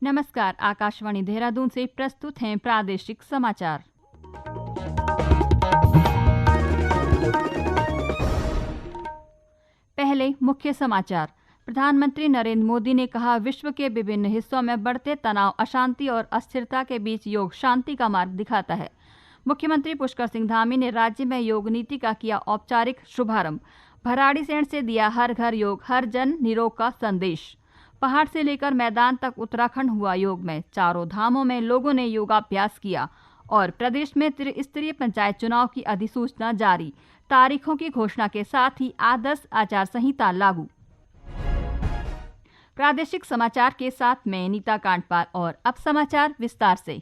नमस्कार, आकाशवाणी देहरादून से प्रस्तुत हैं प्रादेशिक समाचार। पहले मुख्य समाचार। प्रधानमंत्री नरेंद्र मोदी ने कहा, विश्व के विभिन्न हिस्सों में बढ़ते तनाव, अशांति और अस्थिरता के बीच योग शांति का मार्ग दिखाता है। मुख्यमंत्री पुष्कर सिंह धामी ने राज्य में योग नीति का किया औपचारिक शुभारंभ। भराड़ीसैंण से दिया हर घर योग, हर जन निरोग का संदेश। पहाड़ से लेकर मैदान तक उत्तराखंड हुआ योग में। चारों धामों में लोगों ने योगाभ्यास किया। और प्रदेश में त्रिस्तरीय पंचायत चुनाव की अधिसूचना जारी। तारीखों की घोषणा के साथ ही आदर्श आचार संहिता लागू। प्रादेशिक समाचार के साथ मैं नीता कांडपाल और अब समाचार विस्तार से।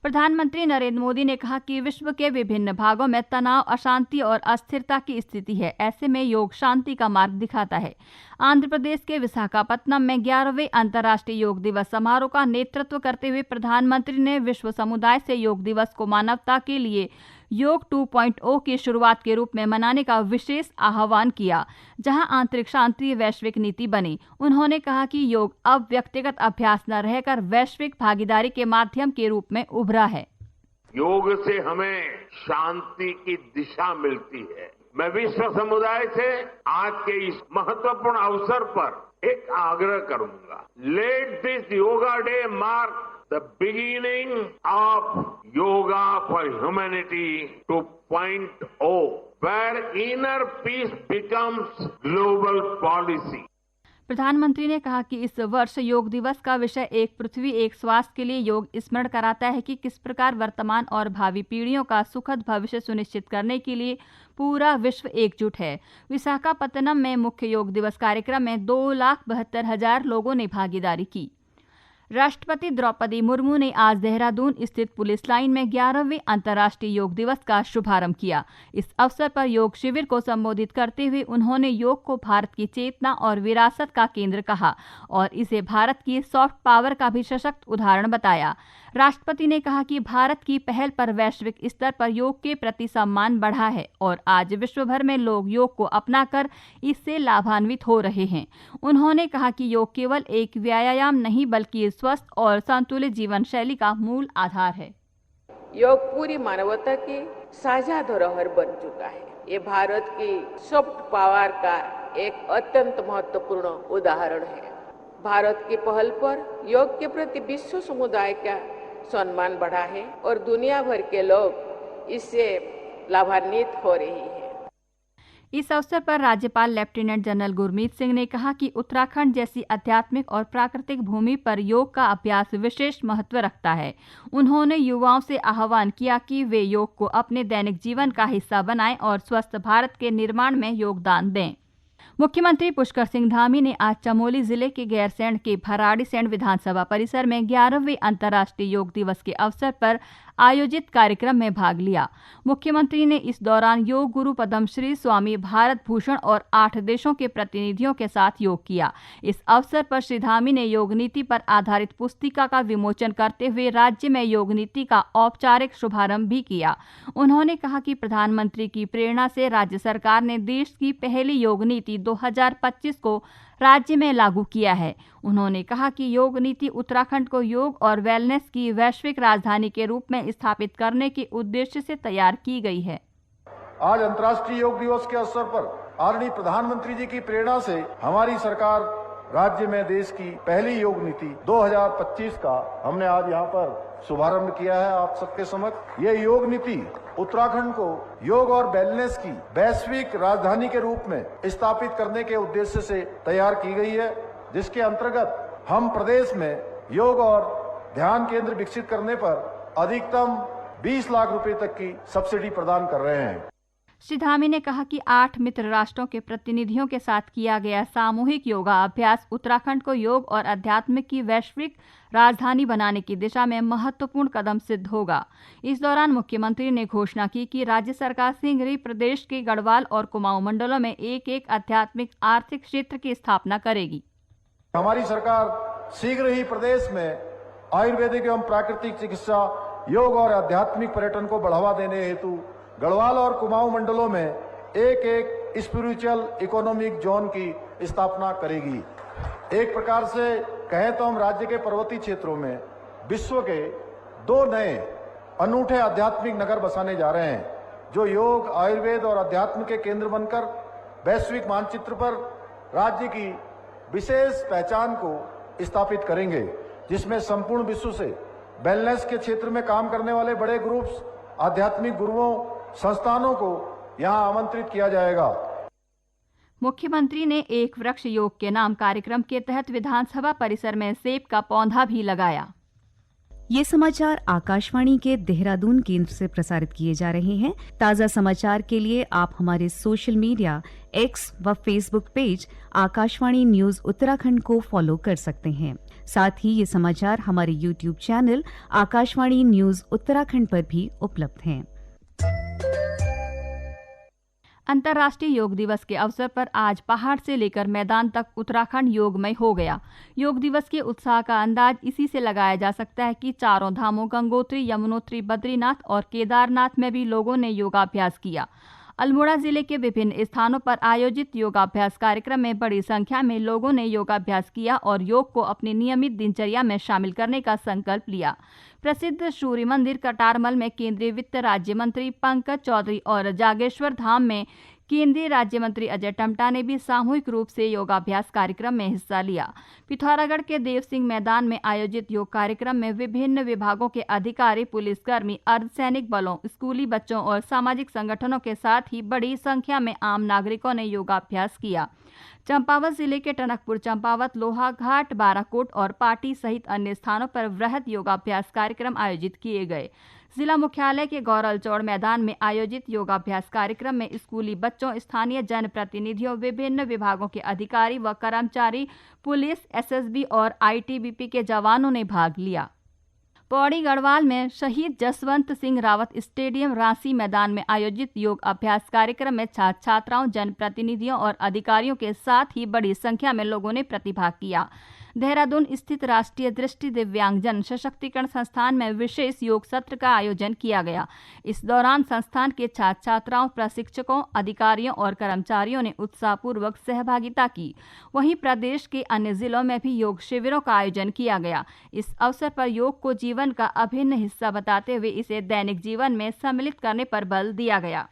प्रधानमंत्री नरेंद्र मोदी ने कहा कि विश्व के विभिन्न भागों में तनाव, अशांति और अस्थिरता की स्थिति है। ऐसे में योग शांति का मार्ग दिखाता है। आंध्र प्रदेश के विशाखापत्तनम में 11वें अंतर्राष्ट्रीय योग दिवस समारोह का नेतृत्व करते हुए प्रधानमंत्री ने विश्व समुदाय से योग दिवस को मानवता के लिए योग 2.0 की शुरुआत के रूप में मनाने का विशेष आह्वान किया, जहां आंतरिक शांति वैश्विक नीति बने। उन्होंने कहा कि योग अब व्यक्तिगत अभ्यास न रहकर वैश्विक भागीदारी के माध्यम के रूप में उभरा है। योग से हमें शांति की दिशा मिलती है। मैं विश्व समुदाय से आज के इस महत्वपूर्ण अवसर पर एक आग्रह करूंगा। Let this yoga day mark the beginning of Yoga for Humanity 2.0, where inner peace becomes global policy. प्रधानमंत्री ने कहा कि इस वर्ष योग दिवस का विषय एक पृथ्वी एक स्वास्थ्य के लिए योग स्मरण कराता है कि किस प्रकार वर्तमान और भावी पीढ़ियों का सुखद भविष्य सुनिश्चित करने के लिए पूरा विश्व एकजुट है। विशाखापत्तनम में मुख्य योग दिवस कार्यक्रम में 2,72,000 लोगों ने भागीदारी की। राष्ट्रपति द्रौपदी मुर्मू ने आज देहरादून स्थित पुलिस लाइन में 11वें अंतर्राष्ट्रीय योग दिवस का शुभारंभ किया। इस अवसर पर योग शिविर को संबोधित करते हुए उन्होंने योग को भारत की चेतना और विरासत का केंद्र कहा और इसे भारत की सॉफ्ट पावर का भी सशक्त उदाहरण बताया। राष्ट्रपति ने कहा कि भारत की पहल पर वैश्विक स्तर पर योग के प्रति सम्मान बढ़ा है और आज विश्व भर में लोग योग को अपनाकर इससे लाभान्वित हो रहे हैं। उन्होंने कहा कि योग केवल एक व्यायाम नहीं बल्कि स्वस्थ और संतुलित जीवन शैली का मूल आधार है। योग पूरी मानवता की साझा धरोहर बन चुका है। ये भारत की सॉफ्ट पावर का एक अत्यंत महत्वपूर्ण उदाहरण है। भारत की पहल पर योग के प्रति विश्व समुदाय का सम्मान बढ़ा है और दुनिया भर के लोग इससे लाभान्वित हो रही है। इस अवसर पर राज्यपाल लेफ्टिनेंट जनरल गुरमीत सिंह ने कहा कि उत्तराखंड जैसी आध्यात्मिक और प्राकृतिक भूमि पर योग का अभ्यास विशेष महत्व रखता है। उन्होंने युवाओं से आह्वान किया कि वे योग को अपने दैनिक जीवन का हिस्सा बनाएं और स्वस्थ भारत के निर्माण में योगदान दें। मुख्यमंत्री पुष्कर सिंह धामी ने आज चमोली जिले के गैरसैंण के भराड़ीसैंण विधानसभा परिसर में 11वें अंतर्राष्ट्रीय योग दिवस के अवसर पर आयोजित कार्यक्रम में भाग लिया। मुख्यमंत्री ने इस दौरान योग गुरु पद्मश्री स्वामी भारत भूषण और 8 देशों के प्रतिनिधियों के साथ योग किया। इस अवसर पर श्री धामी ने योग नीति पर आधारित पुस्तिका का विमोचन करते हुए राज्य में योग नीति का औपचारिक शुभारंभ भी किया। उन्होंने कहा कि प्रधानमंत्री की प्रेरणा से राज्य सरकार ने देश की पहली योग नीति 2025 को राज्य में लागू किया है। उन्होंने कहा कि योग नीति उत्तराखंड को योग और वेलनेस की वैश्विक राजधानी के रूप में स्थापित करने के उद्देश्य से तैयार की गई है। आज अंतर्राष्ट्रीय योग दिवस के अवसर पर आदरणीय प्रधानमंत्री जी की प्रेरणा से हमारी सरकार राज्य में देश की पहली योग नीति 2025 का हमने आज यहाँ पर शुभारंभ किया है आप सबके समक्ष। ये योग नीति उत्तराखंड को योग और वेलनेस की वैश्विक राजधानी के रूप में स्थापित करने के उद्देश्य से तैयार की गई है, जिसके अंतर्गत हम प्रदेश में योग और ध्यान केंद्र विकसित करने पर अधिकतम 20 लाख रुपए तक की सब्सिडी प्रदान कर रहे हैं। श्री धामी ने कहा कि 8 मित्र राष्ट्रों के प्रतिनिधियों के साथ किया गया सामूहिक योगा अभ्यास उत्तराखंड को योग और अध्यात्म की वैश्विक राजधानी बनाने की दिशा में महत्वपूर्ण कदम सिद्ध होगा। इस दौरान मुख्यमंत्री ने घोषणा की कि राज्य सरकार शीघ्र ही प्रदेश के गढ़वाल और कुमाऊं मंडलों में एक आध्यात्मिक आर्थिक क्षेत्र की स्थापना करेगी। हमारी सरकार शीघ्र ही प्रदेश में आयुर्वेदिक एवं प्राकृतिक चिकित्सा, योग और आध्यात्मिक पर्यटन को बढ़ावा देने हेतु गढ़वाल और कुमाऊं मंडलों में एक स्पिरिचुअल इकोनॉमिक जोन की स्थापना करेगी। एक प्रकार से कहें तो हम राज्य के पर्वतीय क्षेत्रों में विश्व के 2 नए अनूठे आध्यात्मिक नगर बसाने जा रहे हैं, जो योग, आयुर्वेद और अध्यात्म के केंद्र बनकर वैश्विक मानचित्र पर राज्य की विशेष पहचान को स्थापित करेंगे, जिसमें संपूर्ण विश्व से वेलनेस के क्षेत्र में काम करने वाले बड़े ग्रुप्स, आध्यात्मिक गुरुओं, संस्थानों को यहां आमंत्रित किया जाएगा। मुख्यमंत्री ने एक वृक्ष योग के नाम कार्यक्रम के तहत विधानसभा परिसर में सेब का पौधा भी लगाया। ये समाचार आकाशवाणी के देहरादून केंद्र से प्रसारित किए जा रहे हैं। ताज़ा समाचार के लिए आप हमारे सोशल मीडिया एक्स व Facebook page Akashvani news Uttarakhand को फॉलो कर सकते हैं। साथ ही ये समाचार हमारे YouTube channel Akashvani news Uttarakhand पर भी उपलब्ध हैं। अंतर्राष्ट्रीय योग दिवस के अवसर पर आज पहाड़ से लेकर मैदान तक उत्तराखंड योगमय हो गया। योग दिवस के उत्साह का अंदाज इसी से लगाया जा सकता है कि चारों धामों गंगोत्री, यमुनोत्री, बद्रीनाथ और केदारनाथ में भी लोगों ने योगाभ्यास किया। अल्मोड़ा जिले के विभिन्न स्थानों पर आयोजित योगाभ्यास कार्यक्रम में बड़ी संख्या में लोगों ने योगाभ्यास किया और योग को अपनी नियमित दिनचर्या में शामिल करने का संकल्प लिया। प्रसिद्ध सूर्य मंदिर कटारमल में केंद्रीय वित्त राज्य मंत्री पंकज चौधरी और जागेश्वर धाम में केंद्रीय राज्य मंत्री अजय टम्टा ने भी सामूहिक रूप से योगाभ्यास कार्यक्रम में हिस्सा लिया। पिथौरागढ़ के देव सिंह मैदान में आयोजित योग कार्यक्रम में विभिन्न विभागों के अधिकारी, पुलिसकर्मी, अर्धसैनिक बलों, स्कूली बच्चों और सामाजिक संगठनों के साथ ही बड़ी संख्या में आम नागरिकों ने योगाभ्यास किया। चंपावत जिले के टनकपुर चंपावत, लोहाघाट, बाराकोट और पाटी सहित अन्य स्थानों पर वृहद योगाभ्यास कार्यक्रम आयोजित किए गए। जिला मुख्यालय के गौरलचौड़ मैदान में आयोजित योगाभ्यास कार्यक्रम में स्कूली बच्चों, स्थानीय जनप्रतिनिधियों, विभिन्न विभागों के अधिकारी व कर्मचारी, पुलिस, एसएसबी और आईटीबीपी के जवानों ने भाग लिया। पौड़ी गढ़वाल में शहीद जसवंत सिंह रावत स्टेडियम रांसी मैदान में आयोजित योग अभ्यास कार्यक्रम में छात्र छात्राओं, जनप्रतिनिधियों और अधिकारियों के साथ ही बड़ी संख्या में लोगों ने प्रतिभाग किया। देहरादून स्थित राष्ट्रीय दृष्टि दिव्यांगजन सशक्तिकरण संस्थान में विशेष योग सत्र का आयोजन किया गया। इस दौरान संस्थान के छात्र छात्राओं, प्रशिक्षकों, अधिकारियों और कर्मचारियों ने उत्साहपूर्वक सहभागिता की। वहीं प्रदेश के अन्य जिलों में भी योग शिविरों का आयोजन किया गया। इस अवसर पर योग को जीवन का अभिन्न हिस्सा बताते हुए इसे दैनिक जीवन में सम्मिलित करने पर बल दिया गया।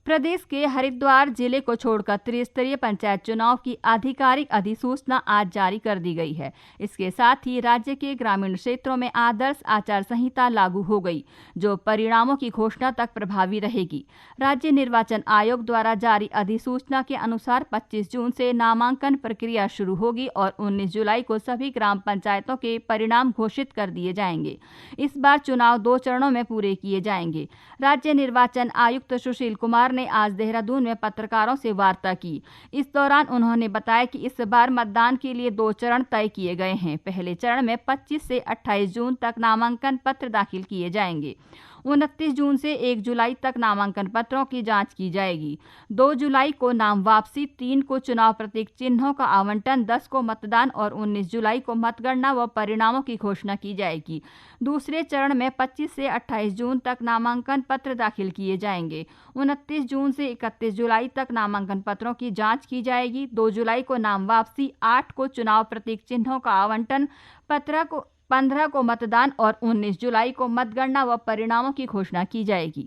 प्रदेश के हरिद्वार जिले को छोड़कर त्रिस्तरीय पंचायत चुनाव की आधिकारिक अधिसूचना आज जारी कर दी गई है। इसके साथ ही राज्य के ग्रामीण क्षेत्रों में आदर्श आचार संहिता लागू हो गई, जो परिणामों की घोषणा तक प्रभावी रहेगी। राज्य निर्वाचन आयोग द्वारा जारी अधिसूचना के अनुसार 25 जून से नामांकन प्रक्रिया शुरू होगी और 19 जुलाई को सभी ग्राम पंचायतों के परिणाम घोषित कर दिए जाएंगे। इस बार चुनाव 2 चरणों में पूरे किए जाएंगे। राज्य निर्वाचन आयुक्त सुशील कुमार ने आज देहरादून में पत्रकारों से वार्ता की। इस दौरान उन्होंने बताया कि इस बार मतदान के लिए 2 चरण तय किए गए हैं। पहले चरण में 25 से 28 जून तक नामांकन पत्र दाखिल किए जाएंगे। 29 जून से 1 जुलाई तक नामांकन पत्रों की जांच की जाएगी। 2 जुलाई को नाम वापसी, 3 को चुनाव प्रतीक चिन्हों का आवंटन, 10 को मतदान और 19 जुलाई को मतगणना व परिणामों की घोषणा की जाएगी। दूसरे चरण में 25 से 28 जून तक नामांकन पत्र दाखिल किए जाएंगे। 29 जून से 31 जुलाई तक नामांकन पत्रों की जांच की जाएगी। 2 जुलाई को नाम वापसी, 8 को चुनाव प्रतीक चिन्हों का आवंटन, 15 को मतदान और 19 जुलाई को मतगणना व परिणामों की घोषणा की जाएगी।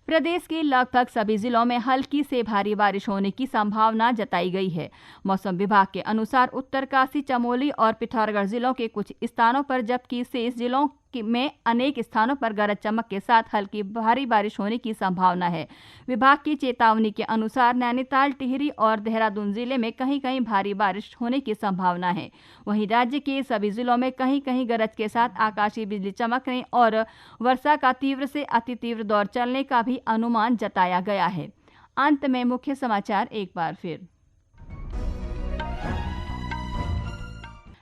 प्रदेश के लगभग सभी जिलों में हल्की से भारी बारिश होने की संभावना जताई गई है। मौसम विभाग के अनुसार उत्तरकाशी, चमोली और पिथौरागढ़ जिलों के कुछ स्थानों पर, जबकि शेष जिलों में अनेक स्थानों पर गरज चमक के साथ हल्की भारी बारिश होने की संभावना है। विभाग की चेतावनी के अनुसार नैनीताल, टिहरी और देहरादून जिले में कहीं कहीं भारी बारिश होने की संभावना है। वहीं राज्य के सभी जिलों में कहीं कहीं गरज के साथ आकाशीय बिजली चमकने और वर्षा का तीव्र से अति तीव्र दौर चलने का भी अनुमान जताया गया है। अंत में मुख्य समाचार एक बार फिर।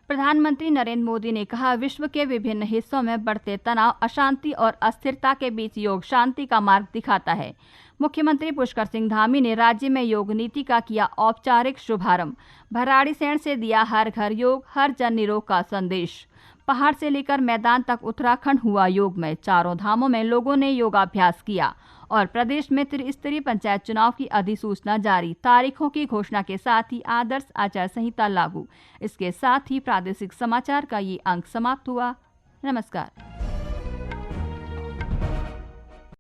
प्रधानमंत्री नरेंद्र मोदी ने कहा, विश्व के विभिन्न हिस्सों में बढ़ते तनाव, अशांति और अस्थिरता के बीच योग शांति का मार्ग दिखाता है। मुख्यमंत्री पुष्कर सिंह धामी ने राज्य में योग नीति का किया औपचारिक शुभारंभ। भराड़ीसैंण से दिया हर घर योग, हर जन निरोग का संदेश। पहाड़ से लेकर मैदान तक उत्तराखंड हुआ योगमय। चारों धामों में लोगों ने योगाभ्यास किया और प्रदेश में त्रिस्तरीय पंचायत चुनाव की अधिसूचना जारी। तारीखों की घोषणा के साथ ही आदर्श आचार संहिता लागू। इसके साथ ही प्रादेशिक समाचार का ये अंक समाप्त हुआ। नमस्कार।